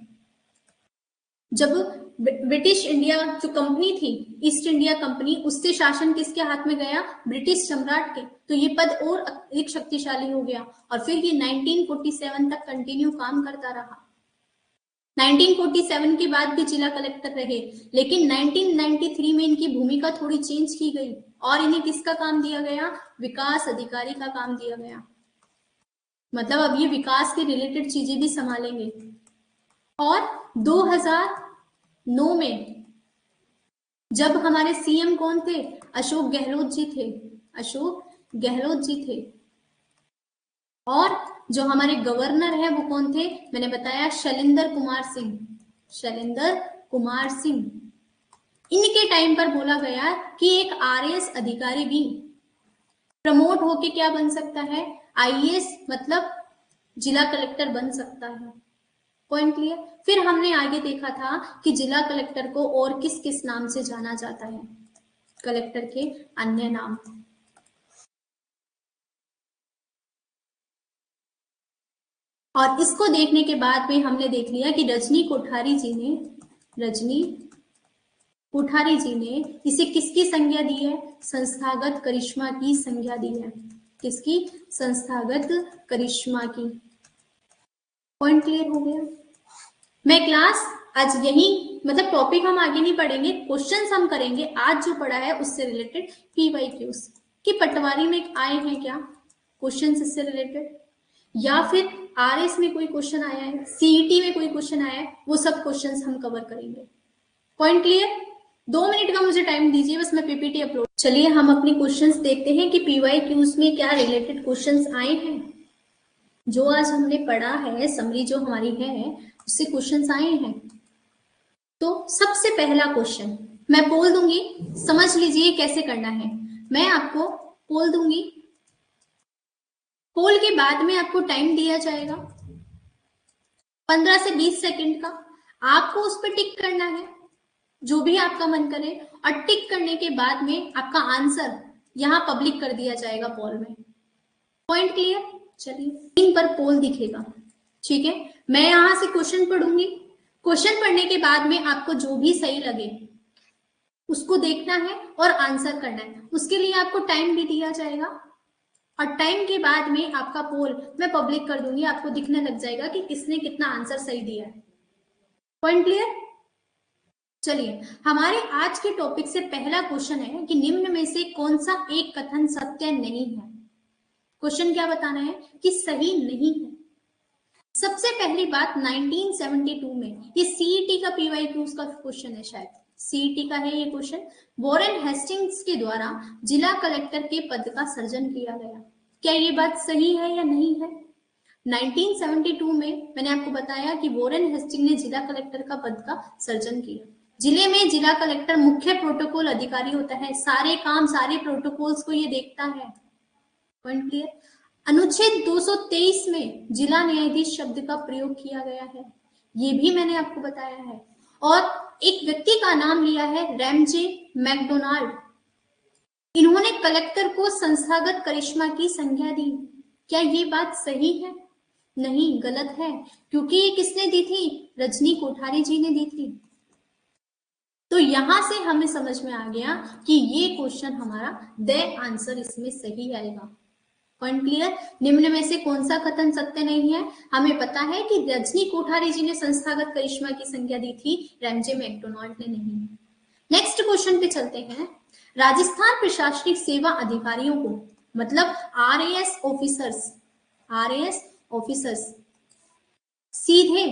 जब ब्रिटिश इंडिया जो कंपनी थी, ईस्ट इंडिया कंपनी, उससे शासन किसके हाथ में गया? ब्रिटिश सम्राट के। तो ये पद और अधिक शक्तिशाली हो गया, और फिर ये 1947 तक कंटिन्यू काम करता रहा। 1947 के बाद भी जिला कलेक्टर रहे, लेकिन 1993 में इनकी भूमिका थोड़ी चेंज की गई और इन्हें किसका काम दिया गया? विकास अधिकारी का काम दिया गया। मतलब अब ये विकास के रिलेटेड चीजें भी संभालेंगे। और 2009 में जब हमारे सीएम कौन थे? अशोक गहलोत जी थे, अशोक गहलोत जी थे। और जो हमारे गवर्नर है वो कौन थे? मैंने बताया शैलेंद्र कुमार सिंह, शैलेंद्र कुमार सिंह। इनके टाइम पर बोला गया कि एक आरएएस अधिकारी भी प्रमोट होके क्या बन सकता है? आईएएस मतलब जिला कलेक्टर बन सकता है। Point clear. फिर हमने आगे देखा था कि जिला कलेक्टर को और किस किस नाम से जाना जाता है, कलेक्टर के अन्य नाम। और इसको देखने के बाद में हमने देख लिया कि रजनी कोठारी जी ने इसे किसकी संज्ञा दी है? संस्थागत करिश्मा की संज्ञा दी है। किसकी? संस्थागत करिश्मा की। पॉइंट क्लियर हो गया। मैं क्लास आज यही, मतलब टॉपिक हम आगे नहीं पढ़ेंगे, क्वेश्चंस हम करेंगे। आज जो पढ़ा है उससे रिलेटेड PYQs कि पटवारी में आए हैं क्या क्वेश्चंस इससे रिलेटेड, या फिर RS में कोई क्वेश्चन आया है, CET में कोई क्वेश्चन आया है, वो सब क्वेश्चंस हम कवर करेंगे। Point clear. 2 मिनट का मुझे टाइम दीजिए, बस मैं PPT अपलोड। चलिए हम अपने क्वेश्चंस देखते हैं कि PYQs में क्या रिलेटेड क्वेश्चंस आए हैं। जो आज हमने पढ़ा है, समरी जो हमारी है, उससे क्वेश्चंस आए हैं। तो सबसे पहला क्वेश्चन मैं बोल दूंगी, समझ लीजिए कैसे करना है। मैं आपको बोल दूंगी, पोल के बाद में आपको टाइम दिया जाएगा 15 से 20 सेकंड का। आपको उस पर टिक करना है जो भी आपका मन करे, और टिक करने के बाद में आपका आंसर यहां पब्लिक कर दिया जाएगा पोल में। Point clear. चलिए, स्क्रीन पर पोल दिखेगा, ठीक है। मैं यहां से क्वेश्चन पढ़ूंगी, क्वेश्चन पढ़ने के बाद में आपको जो भी सही लगे उसको देखना है और आंसर करना है। उसके लिए आपको टाइम भी दिया जाएगा, और टाइम के बाद में आपका पोल मैं पब्लिक कर दूंगी, आपको दिखने लग जाएगा कि किसने कितना आंसर सही दिया है। Point clear. चलिए, हमारे आज के टॉपिक से पहला क्वेश्चन है कि निम्न में से कौन सा एक कथन सत्य नहीं है। क्वेश्चन क्या बताना है कि सही नहीं है। सबसे पहली बात, 1972 में, ये सीईटी का पीवाईक्यूज का क्वेश्चन है, शायद सीईटी का है ये क्वेश्चन। वॉरेन हेस्टिंग्स के द्वारा जिला कलेक्टर के पद का सृजन किया गया। क्या ये बात सही है या नहीं है? 1972 में मैंने आपको बताया कि वॉरेन हेस्टिंग ने जिला कलेक्टर का पद का सृजन किया। जिले में जिला कलेक्टर मुख्य प्रोटोकॉल अधिकारी होता है, सारे काम सारे प्रोटोकॉल्स को ये देखता है। Point clear. अनुच्छेद 223 में जिला न्यायाधीश शब्द का प्रयोग किया गया है, ये भी मैंने आपको बताया है। और एक व्यक्ति का नाम लिया है, रैमजे मैकडोनाल्ड। इन्होंने कलेक्टर को संस्थागत करिश्मा की संज्ञा दी। क्या ये बात सही है? नहीं, गलत है, क्योंकि ये किसने दी थी? रजनी कोठारी जी ने दी थी। तो यहां से हमें समझ में आ गया कि ये क्वेश्चन हमारा द आंसर इसमें सही आएगा। Point clear. निम्न में से कौन सा कथन सत्य नहीं है? हमें पता है कि रजनी कोठारी जी ने संस्थागत करिश्मा की संज्ञा दी थी, रैमजे मैकडोनाल्ड ने नहीं। नेक्स्ट क्वेश्चन पे चलते हैं। राजस्थान प्रशासनिक सेवा अधिकारियों को, मतलब आरएएस ऑफिसर्स, आरएएस ऑफिसर्स सीधे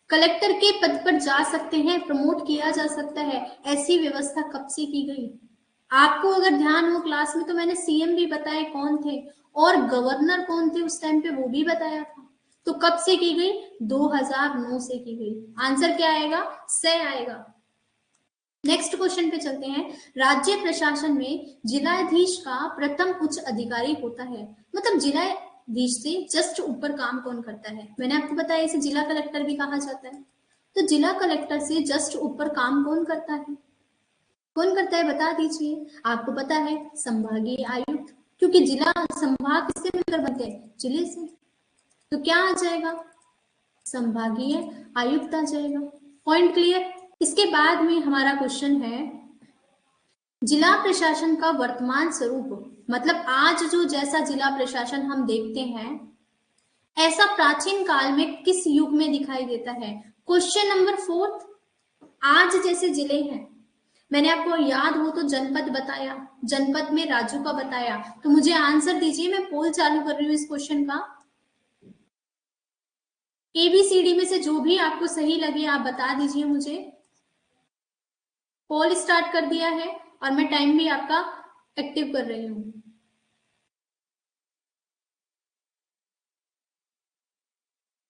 कलेक्टर के पद पर जा सकते हैं, प्रमोट किया जा सकता है, ऐसी व्यवस्था कब से की गई? आपको अगर ध्यान हो क्लास में तो मैंने सीएम भी बताए कौन थे और गवर्नर कौन थे उस टाइम पे, वो भी बताया था। तो कब से की गई? 2009 से की गई। आंसर क्या आएगा? से आएगा। नेक्स्ट क्वेश्चन पे चलते हैं। राज्य प्रशासन में जिलाधीश का प्रथम उच्च अधिकारी होता है, मतलब जिलाधीश से जस्ट ऊपर काम कौन करता है? मैंने आपको बताया इसे जिला कलेक्टर भी कहा जाता है। तो जिला कलेक्टर से जस्ट ऊपर काम कौन करता है? कौन करता है बता दीजिए। आपको पता है, संभागीय आयुक्त, क्योंकि जिला संभाग किससे मिलकर बनते हैं? जिले से। तो क्या आ जाएगा? संभागीय आयुक्त आ जाएगा। Point clear. इसके बाद में हमारा क्वेश्चन है, जिला प्रशासन का वर्तमान स्वरूप, मतलब आज जो जैसा जिला प्रशासन हम देखते हैं, ऐसा प्राचीन काल में किस युग में दिखाई देता है? Question number 4। आज जैसे जिले हैं, मैंने आपको याद हो तो जनपद बताया, जनपद में राज्यों का बताया, तो मुझे आंसर दीजिए। मैं पोल चालू कर रही हूँ इस क्वेश्चन का। एबीसीडी में से जो भी आपको सही लगे आप बता दीजिए मुझे। पोल स्टार्ट कर दिया है और मैं टाइम भी आपका एक्टिव कर रही हूँ।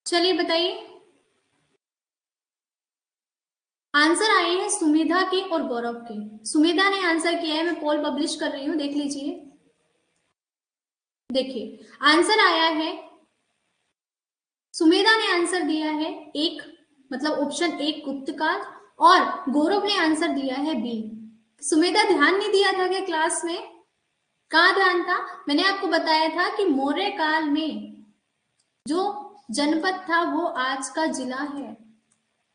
चलिए बताइए। आंसर आए हैं सुमेधा के और गौरव के। सुमेधा ने आंसर किया है, मैं पोल पब्लिश कर रही हूँ, देख लीजिए। देखिए आंसर आया है, सुमेधा ने आंसर दिया है एक, मतलब ऑप्शन एक गुप्तकाल, और गौरव ने आंसर दिया है बी। सुमेधा ध्यान नहीं दिया था क्या क्लास में? कहाँ ध्यान था? मैंने आपको बताया था कि मौर्य काल में जो जनपद था वो आज का जिला है,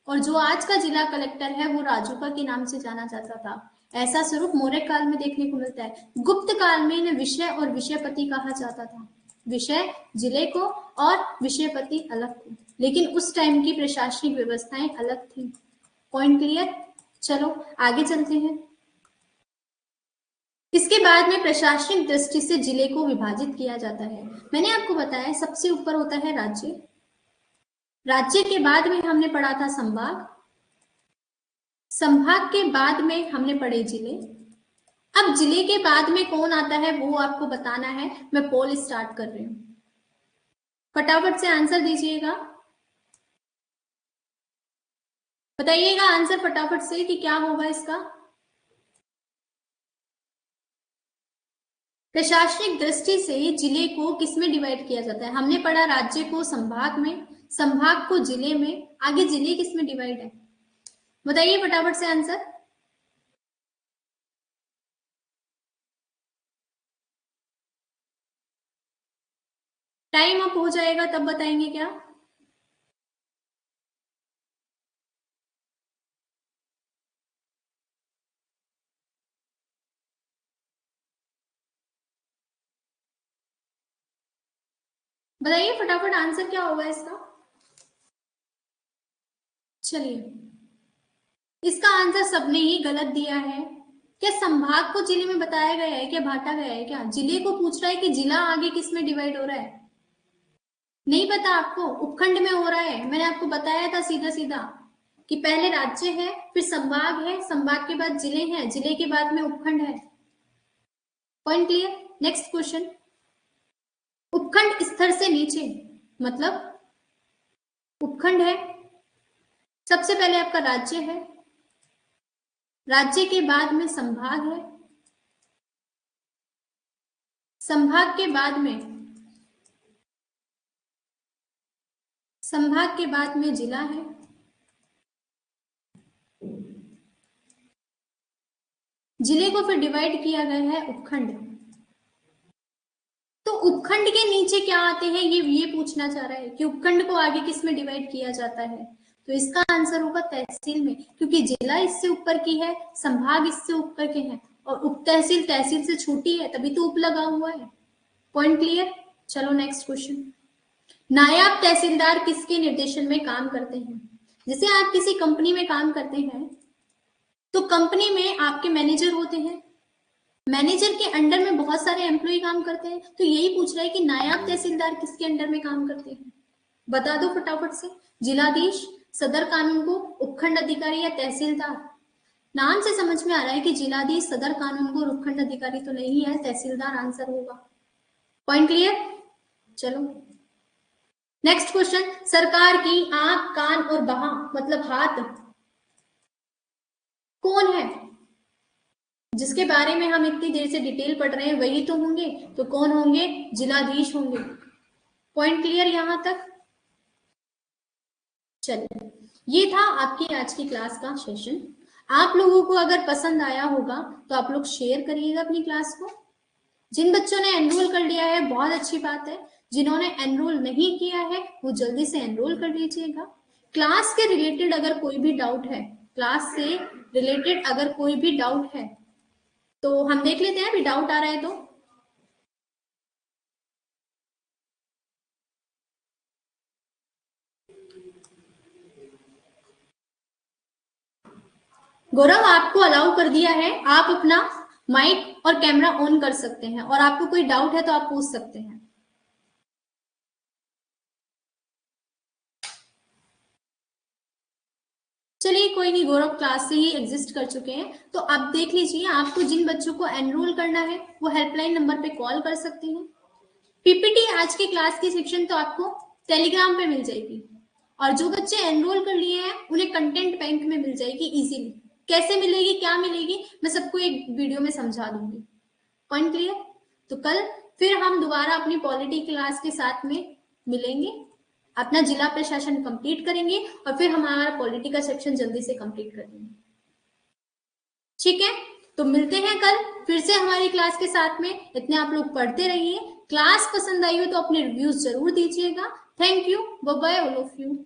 और जो आज का जिला कलेक्टर है वो राजूका के नाम से जाना जाता था। ऐसा स्वरूप मौर्य काल में देखने को मिलता है। गुप्त काल में इन्हें विषय और विषयपति कहा जाता था। विषय जिले को और विषयपति अलग थे, लेकिन उस टाइम की प्रशासनिक व्यवस्थाएं अलग थी। Point clear. चलो आगे चलते हैं। इसके बाद में प्रशासनिक दृष्टि से जिले को विभाजित किया जाता है। मैंने आपको बताया सबसे ऊपर होता है राज्य, राज्य के बाद में हमने पढ़ा था संभाग, संभाग के बाद में हमने पढ़े जिले। अब जिले के बाद में कौन आता है वो आपको बताना है। मैं पोल स्टार्ट कर रही हूं, फटाफट से आंसर दीजिएगा, बताइएगा आंसर फटाफट से कि क्या होगा इसका। प्रशासनिक दृष्टि से जिले को किसमें डिवाइड किया जाता है? हमने पढ़ा राज्य को संभाग में, संभाग को जिले में, आगे जिले किसमें डिवाइड है? बताइए फटाफट से आंसर। टाइम अप हो जाएगा तब बताएंगे क्या? बताइए फटाफट आंसर क्या होगा इसका। चलिए, इसका आंसर सबने ही गलत दिया है। क्या संभाग को जिले में बताया गया है, क्या बांटा गया है? क्या जिले को पूछ रहा है कि जिला आगे किस में डिवाइड हो रहा है? नहीं पता आपको? उपखंड में हो रहा है। मैंने आपको बताया था सीधा सीधा कि पहले राज्य है, फिर संभाग है, संभाग के बाद जिले हैं, जिले के बाद में उपखंड है। Point clear? नेक्स्ट क्वेश्चन, उपखंड स्तर से नीचे मतलब उपखंड है, सबसे पहले आपका राज्य है, राज्य के बाद में संभाग है, संभाग के बाद में जिला है, जिले को फिर डिवाइड किया गया है उपखंड। तो उपखंड के नीचे क्या आते हैं, ये पूछना चाह रहा है कि उपखंड को आगे किस में डिवाइड किया जाता है। तो इसका आंसर होगा तहसील में, क्योंकि जिला इससे ऊपर की है, संभाग इससे ऊपर के हैं, और उप तहसील तहसील से छोटी है, तभी तो उप लगा हुआ है। Point clear? चलो नेक्स्ट क्वेश्चन, नायब तहसीलदार किसके निर्देशन में काम करते हैं? जैसे आप किसी कंपनी में काम करते हैं तो कंपनी में आपके मैनेजर होते हैं, मैनेजर के अंडर में बहुत सारे एम्प्लॉय काम करते हैं, तो यही पूछ रहा है कि नायब तहसीलदार किसके अंडर में काम करते हैं? बता दो फटाफट से। जिलाधीश, सदर कानून को, उपखंड अधिकारी या तहसीलदार? नाम से समझ में आ रहा है कि जिलाधीश, सदर कानून को और उपखंड अधिकारी तो नहीं है, तहसीलदार आंसर होगा। Point clear? चलो नेक्स्ट क्वेश्चन, सरकार की आंख, कान और बाह मतलब हाथ कौन है? जिसके बारे में हम इतनी देर से डिटेल पढ़ रहे हैं वही तो होंगे, तो कौन होंगे? जिलाधीश होंगे। पॉइंट क्लियर यहां तक? चलिए, ये था आपकी आज की क्लास का सेशन। आप लोगों को अगर पसंद आया होगा तो आप लोग शेयर करिएगा अपनी क्लास को। जिन बच्चों ने एनरोल कर लिया है बहुत अच्छी बात है, जिन्होंने एनरोल नहीं किया है वो जल्दी से एनरोल कर लीजिएगा। क्लास के रिलेटेड अगर कोई भी डाउट है, क्लास से रिलेटेड अगर कोई भी डाउट है तो हम देख लेते हैं, अभी डाउट आ रहा है तो। गौरव, आपको अलाउ कर दिया है, आप अपना माइक और कैमरा ऑन कर सकते हैं, और आपको कोई डाउट है तो आप पूछ सकते हैं। चलिए कोई नहीं, गौरव क्लास से ही एग्जिस्ट कर चुके हैं। तो अब देख लीजिए, आपको जिन बच्चों को एनरोल करना है वो हेल्पलाइन नंबर पे कॉल कर सकते हैं। पीपीटी आज की क्लास की सेक्शन तो आपको टेलीग्राम पे मिल जाएगी, और जो बच्चे एनरोल कर लिए हैं उन्हें कंटेंट बैंक में मिल जाएगी इजीली। कैसे मिलेगी, क्या मिलेगी, मैं सबको एक वीडियो में समझा दूंगी। Point clear? तो कल फिर हम दोबारा अपनी पॉलिटी क्लास के साथ में मिलेंगे, अपना जिला प्रशासन कंप्लीट करेंगे, और फिर हमारा पॉलिटी का सेक्शन जल्दी से कंप्लीट कर देंगे। ठीक है, तो मिलते हैं कल फिर से हमारी क्लास के साथ में। इतने आप लोग पढ़ते रहिए। क्लास पसंद आई हो तो अपने रिव्यूज जरूर दीजिएगा। Thank you, bye bye all of you.